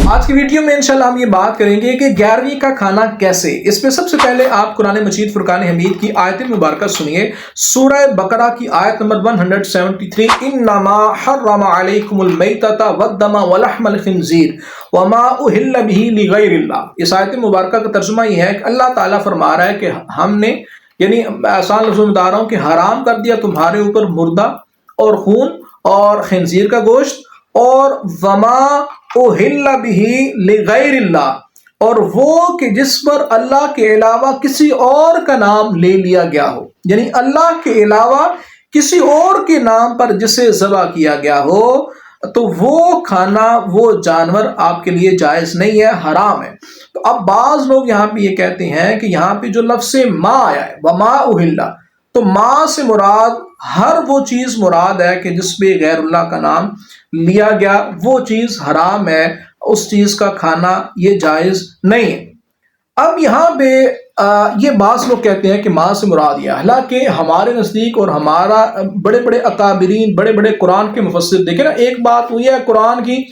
آج کی ویڈیو میں انشاءاللہ ہم یہ بات کریں گے کہ 11ویں کا کھانا کیسے۔ اس میں سب سے پہلے آپ قرآن مجید فرقان حمید کی آیت مبارکہ سنیے، سورہ بقرہ کی آیت نمبر 173، انما حرم علیکم المیتۃ والدم ولحم الخنزیر وما اہل بہ لغیر اللہ۔ اس آیت مبارکہ کا ترجمہ یہ ہے کہ اللہ تعالیٰ فرما رہا ہے کہ ہم نے یعنی آسان لفظوں میں بتا رہا ہوں کہ حرام کر دیا تمہارے اوپر مردہ اور خون اور خنزیر کا گوشت اور وما اہل بہ لغیر اللہ، اور وہ کہ جس پر اللہ کے علاوہ کسی اور کا نام لے لیا گیا ہو، یعنی اللہ کے علاوہ کسی اور کے نام پر جسے ذبح کیا گیا ہو تو وہ کھانا وہ جانور آپ کے لیے جائز نہیں ہے، حرام ہے۔ تو اب بعض لوگ یہاں پہ یہ کہتے ہیں کہ یہاں پہ جو لفظ ما آیا ہے وما اہل، تو ما سے مراد ہر وہ چیز مراد ہے کہ جس پہ غیر اللہ کا نام لیا گیا، وہ چیز حرام ہے، اس چیز کا کھانا یہ جائز نہیں ہے۔ اب یہاں پہ یہ بعض لوگ کہتے ہیں کہ ماں سے مراد یہ، حالانکہ ہمارے نزدیک اور ہمارا بڑے بڑے اکابرین بڑے بڑے قرآن کے مفسر دیکھیں نا، ایک بات ہوئی ہے قرآن کی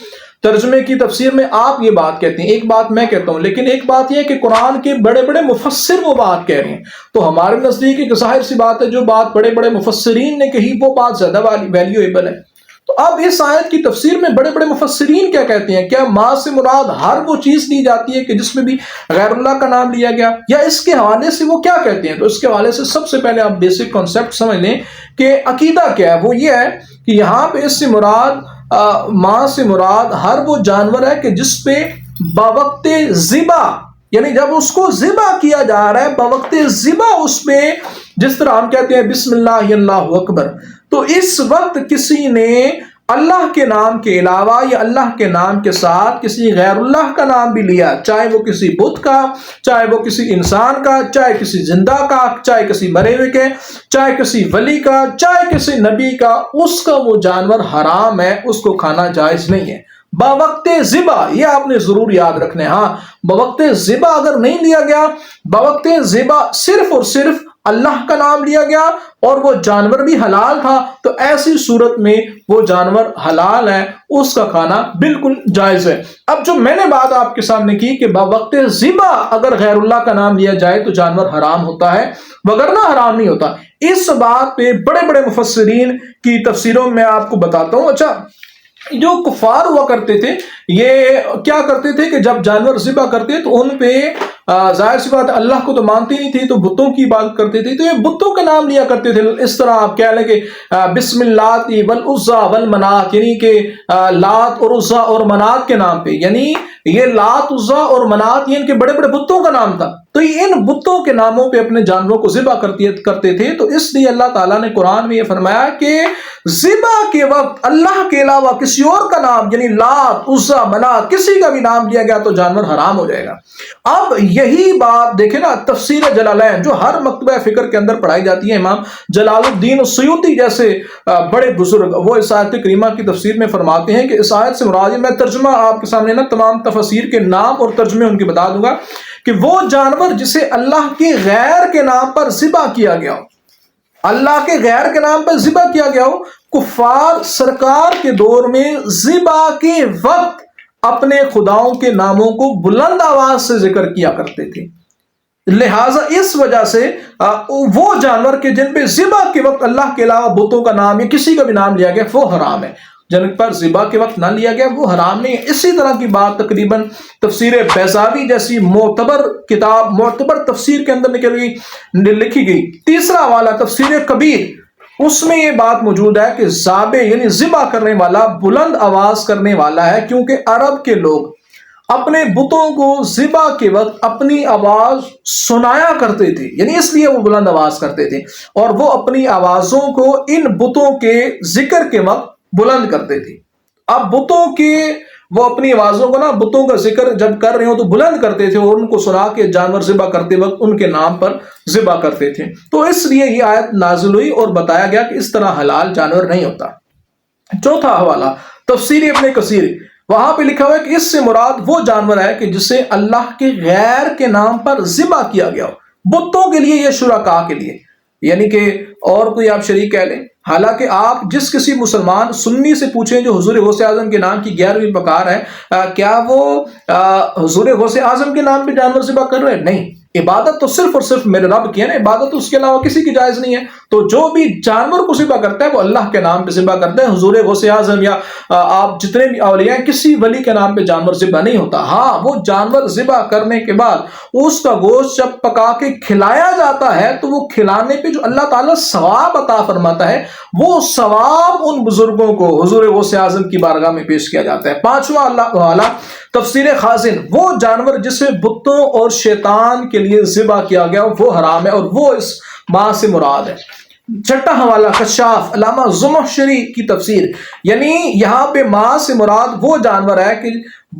ترجمے کی تفسیر میں آپ یہ بات کہتے ہیں، ایک بات میں کہتا ہوں، لیکن ایک بات یہ ہے کہ قرآن کے بڑے بڑے مفسر وہ بات کہہ رہے ہیں، تو ہمارے نزدیک ایک ظاہر سی بات ہے جو بات بڑے بڑے مفسرین نے کہی وہ بات زیادہ ویلیویبل ہے۔ تو اب اس آیت کی تفسیر میں بڑے بڑے مفسرین کیا کہتے ہیں، کیا ماں سے مراد ہر وہ چیز لی جاتی ہے کہ جس میں بھی غیر اللہ کا نام لیا گیا، یا اس کے حوالے سے وہ کیا کہتے ہیں؟ تو اس کے حوالے سے سب سے پہلے آپ بیسک کانسیپٹ سمجھ لیں کہ عقیدہ کیا ہے۔ وہ یہ ہے کہ یہاں پہ اس سے مراد ماں سے مراد ہر وہ جانور ہے کہ جس پہ بوقت ذبح، یعنی جب اس کو ذبح کیا جا رہا ہے بوقت ذبح، اس پہ جس طرح ہم کہتے ہیں بسم اللہ اللہ اکبر، تو اس وقت کسی نے اللہ کے نام کے علاوہ یا اللہ کے نام کے ساتھ کسی غیر اللہ کا نام بھی لیا، چاہے وہ کسی بت کا، چاہے وہ کسی انسان کا، چاہے کسی زندہ کا، چاہے کسی مرے ہوئے کے، چاہے کسی ولی کا، چاہے کسی نبی کا، اس کا وہ جانور حرام ہے، اس کو کھانا جائز نہیں ہے بوقت ذبح۔ یہ آپ نے ضرور یاد رکھنا ہے، ہاں بوقت ذبح اگر نہیں لیا گیا، بوقت ذبح صرف اور صرف اللہ کا نام لیا گیا اور وہ جانور بھی حلال تھا، تو ایسی صورت میں وہ جانور حلال ہے، اس کا کھانا بالکل جائز ہے۔ اب جو میں نے بات آپ کے سامنے کی کہ بوقت ذبح اگر غیر اللہ کا نام لیا جائے تو جانور حرام ہوتا ہے، وگرنہ حرام نہیں ہوتا۔ اس بات پہ بڑے بڑے مفسرین کی تفسیروں میں آپ کو بتاتا ہوں۔ اچھا، جو کفار ہوا کرتے تھے یہ کیا کرتے تھے کہ جب جانور ذبح کرتے تو ان پہ ظاہر سی بات اللہ کو تو مانتے نہیں تھے، تو بتوں کی عبادت کرتے تھے، تو یہ بتوں کے نام لیا کرتے تھے۔ اس طرح آپ کہہ لیں کہ بسم اللہ والعزیٰ والمنات، یعنی کہ لات اور عزیٰ اور منات کے نام پہ، یعنی یہ لات عزیٰ اور منات یہ ان کے بڑے بڑے بتوں کا نام تھا، تو یہ ان بتوں کے ناموں پہ اپنے جانوروں کو ذبح کرتے تھے۔ تو اس لیے اللہ تعالیٰ نے قرآن میں یہ فرمایا کہ ذبح کے وقت اللہ کے علاوہ کسی اور کا نام، یعنی لات عزیٰ منات کسی کا بھی نام لیا گیا تو جانور حرام ہو جائے گا۔ اب یہی بات دیکھیں نا، تفسیر جلالین جو ہر مکتبہ فکر کے اندر پڑھائی جاتی ہے، امام جلال الدین السیوطی جیسے بڑے بزرگ وہ اس آیت کریمہ کی تفسیر میں فرماتے ہیں کہ اس آیت سے مراد، میں ترجمہ آپ کے سامنے نا تمام تفاسیر کے نام اور ترجمے ان کے بتا دوں گا، کہ وہ جانور جسے اللہ کے غیر کے نام پر ذبح کیا گیا ہو، اللہ کے غیر کے نام پر ذبح کیا گیا ہو، کفار سرکار کے دور میں ذبح کے وقت اپنے خداؤں کے ناموں کو بلند آواز سے ذکر کیا کرتے تھے، لہٰذا اس وجہ سے وہ جانور کے جن پہ ذبح کے وقت اللہ کے علاوہ بتوں کا نام یا کسی کا بھی نام لیا گیا وہ حرام ہے، جن پر ذبح کے وقت نہ لیا گیا وہ حرام نہیں ہے۔ اسی طرح کی بات تقریباً تفسیر بیضاوی جیسی معتبر کتاب، معتبر تفسیر کے اندر لکھی گئی۔ تیسرا حوالہ تفسیر کبیر، اس میں یہ بات موجود ہے کہ ذابح یعنی ذبح کرنے والا بلند آواز کرنے والا ہے، کیونکہ عرب کے لوگ اپنے بتوں کو ذبح کے وقت اپنی آواز سنایا کرتے تھے، یعنی اس لیے وہ بلند آواز کرتے تھے، اور وہ اپنی آوازوں کو ان بتوں کے ذکر کے وقت بلند کرتے تھے۔ اب بتوں کے وہ اپنی آوازوں کو نا بتوں کا ذکر جب کر رہے ہو تو بلند کرتے تھے، اور ان کو سنا کے جانور ذبح کرتے وقت ان کے نام پر ذبح کرتے تھے، تو اس لیے یہ آیت نازل ہوئی اور بتایا گیا کہ اس طرح حلال جانور نہیں ہوتا۔ چوتھا حوالہ تفسیر ابن کثیر، وہاں پہ لکھا ہوا ہے کہ اس سے مراد وہ جانور ہے کہ جسے اللہ کے غیر کے نام پر ذبح کیا گیا ہو، بتوں کے لیے یا شرکاء کے لیے، یعنی کہ اور کوئی آپ شریک کہہ لیں، حالانکہ آپ جس کسی مسلمان سنی سے پوچھیں جو حضور غوث اعظم کے نام کی 11ویں بقار ہے، کیا وہ حضور غوث اعظم کے نام پہ جانور ذبح کر رہے ہیں؟ نہیں، عبادت تو صرف اور صرف میرے رب کی ہے نا، عبادت تو اس کے علاوہ کسی کی جائز نہیں ہے۔ تو جو بھی جانور کو ذبح کرتا ہے وہ اللہ کے نام پہ ذبح کرتا ہے، حضور غوث اعظم یا آپ جتنے بھی اولیاء ہیں کسی ولی کے نام پہ جانور ذبح نہیں ہوتا۔ ہاں، وہ جانور ذبح کرنے کے بعد اس کا گوشت جب پکا کے کھلایا جاتا ہے تو وہ کھلانے پہ جو اللہ تعالیٰ ثواب عطا فرماتا ہے، وہ ثواب ان بزرگوں کو حضور غوث اعظم کی بارگاہ میں پیش کیا جاتا ہے۔ پانچواں اللہ تعالیٰ تفسیر خازن، وہ جانور جسے بتوں اور شیطان کے لیے ذبح کیا گیا وہ حرام ہے، اور وہ اس ماں سے مراد ہے۔ چھٹا حوالہ کشاف علامہ زمخشری کی تفسیر، یعنی یہاں پہ ماں سے مراد وہ جانور ہے کہ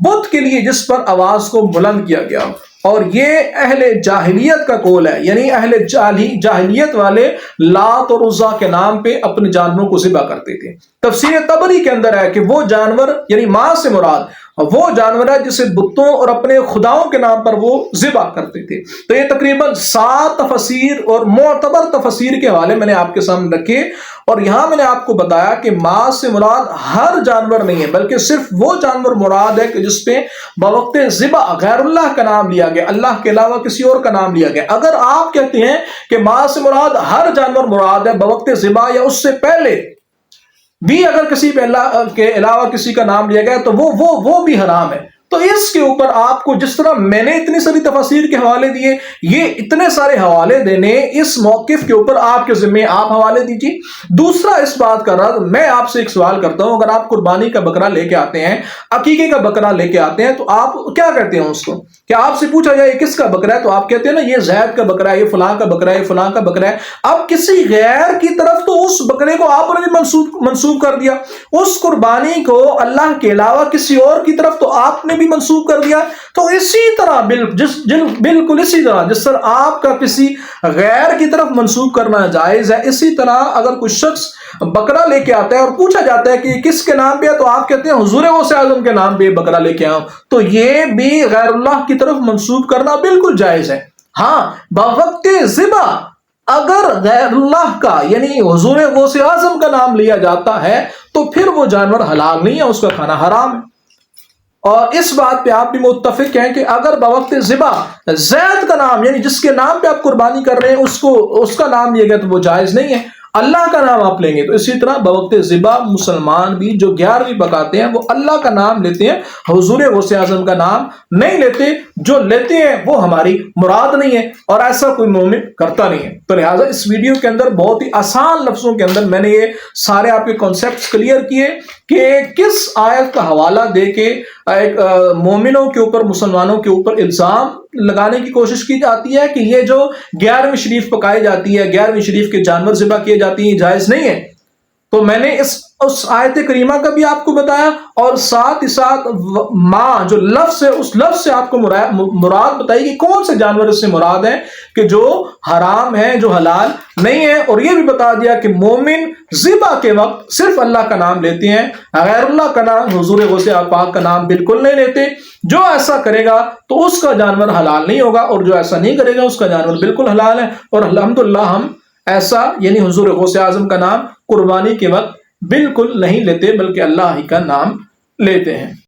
بت کے لیے جس پر آواز کو بلند کیا گیا، اور یہ اہل جاہلیت کا قول ہے، یعنی اہل جاہلیت والے لات اور عزا کے نام پہ اپنے جانوروں کو ذبح کرتے تھے۔ تفسیر طبری کے اندر ہے کہ وہ جانور یعنی ماں سے مراد وہ جانور ہے جسے بتوں اور اپنے خداؤں کے نام پر وہ ذبح کرتے تھے۔ تو یہ تقریباً 7 تفسیر اور معتبر تفسیر کے حوالے میں نے آپ کے سامنے رکھے، اور یہاں میں نے آپ کو بتایا کہ ماں سے مراد ہر جانور نہیں ہے، بلکہ صرف وہ جانور مراد ہے کہ جس پہ بوقت ذبح غیر اللہ کا نام لیا گیا، اللہ کے علاوہ کسی اور کا نام لیا گیا۔ اگر آپ کہتے ہیں کہ ماں سے مراد ہر جانور مراد ہے بوقت ذبح یا اس سے پہلے بھی اگر کسی پہ اللہ کے علاوہ کسی کا نام لیا گیا تو وہ بھی حرام ہے۔ تو اس کے اوپر آپ کو جس طرح میں نے اتنی ساری تفاسیر کے حوالے دیے، یہ اتنے سارے حوالے دینے اس موقف کے اوپر آپ کے ذمہ آپ حوالے دیجیے۔ دوسرا اس بات کا رد، میں آپ سے ایک سوال کرتا ہوں، اگر آپ قربانی کا بکرا لے کے آتے ہیں، عقیقے کا بکرا لے کے آتے ہیں، تو آپ کیا کہتے ہیں اس کو؟ کیا آپ سے پوچھا جائے کس کا بکرا ہے تو آپ کہتے ہیں نا یہ زید کا بکرا ہے، یہ فلاں کا بکرا ہے، یہ فلاں کا بکرا ہے۔ اب کسی غیر کی طرف تو اس بکرے کو آپ نے منسوب کر دیا، اس قربانی کو اللہ کے علاوہ کسی اور کی طرف تو آپ نے بھی منسوب کر دیا۔ تو اسی طرح بالکل اسی طرح جس طرح آپ کا کسی غیر کی طرف منسوب کرنا جائز ہے، اسی طرح اگر کوئی شخص بکرا لے کے آتا ہے اور پوچھا جاتا ہے کہ یہ کس کے نام پہ ہے تو آپ کہتے ہیں حضور غوث اعظم کے نام پہ بکرا لے کے آؤں، تو یہ بھی غیر اللہ کی طرف منسوب کرنا بالکل جائز ہے۔ ہاں، بوقت ذبح اگر غیر اللہ کا یعنی حضور غوث اعظم کا نام لیا جاتا ہے تو پھر وہ جانور حلال نہیں ہے، اس کا کھانا حرام ہے۔ اور اس بات پہ آپ بھی متفق ہیں کہ اگر بوقت ذبح زید کا نام یعنی جس کے نام پہ آپ قربانی کر رہے ہیں اس کا نام لیا گیا تو وہ جائز نہیں ہے، اللہ کا نام آپ لیں گے۔ تو اسی طرح بوقت ذبح مسلمان بھی جو 11ویں پکاتے ہیں وہ اللہ کا نام لیتے ہیں، حضور غوث اعظم کا نام نہیں لیتے، جو لیتے ہیں وہ ہماری مراد نہیں ہے، اور ایسا کوئی مومن کرتا نہیں ہے۔ تو لہٰذا اس ویڈیو کے اندر بہت ہی آسان لفظوں کے اندر میں نے یہ سارے آپ کے کانسیپٹس کلیئر کیے کہ کس آیت کا حوالہ دے کے ایک مومنوں کے اوپر، مسلمانوں کے اوپر الزام لگانے کی کوشش کی جاتی ہے کہ یہ جو 11ویں شریف پکائی جاتی ہے، 11ویں شریف کے جانور ذبح کیے جاتی ہیں، جائز نہیں ہے۔ تو میں نے اس آیت کریمہ کا بھی آپ کو بتایا، اور ساتھ ہی ساتھ ماں جو لفظ ہے اس لفظ سے آپ کو مراد بتائی کہ کون سے جانور اس سے مراد ہیں کہ جو حرام ہیں، جو حلال نہیں ہے، اور یہ بھی بتا دیا کہ مومن ذبح کے وقت صرف اللہ کا نام لیتے ہیں، غیر اللہ کا نام، حضور غوث پاک کا نام بالکل نہیں لیتے۔ جو ایسا کرے گا تو اس کا جانور حلال نہیں ہوگا، اور جو ایسا نہیں کرے گا اس کا جانور بالکل حلال ہے۔ اور الحمدللہ ہم ایسا یعنی حضور غوث اعظم کا نام قربانی کے وقت بالکل نہیں لیتے، بلکہ اللہ ہی کا نام لیتے ہیں۔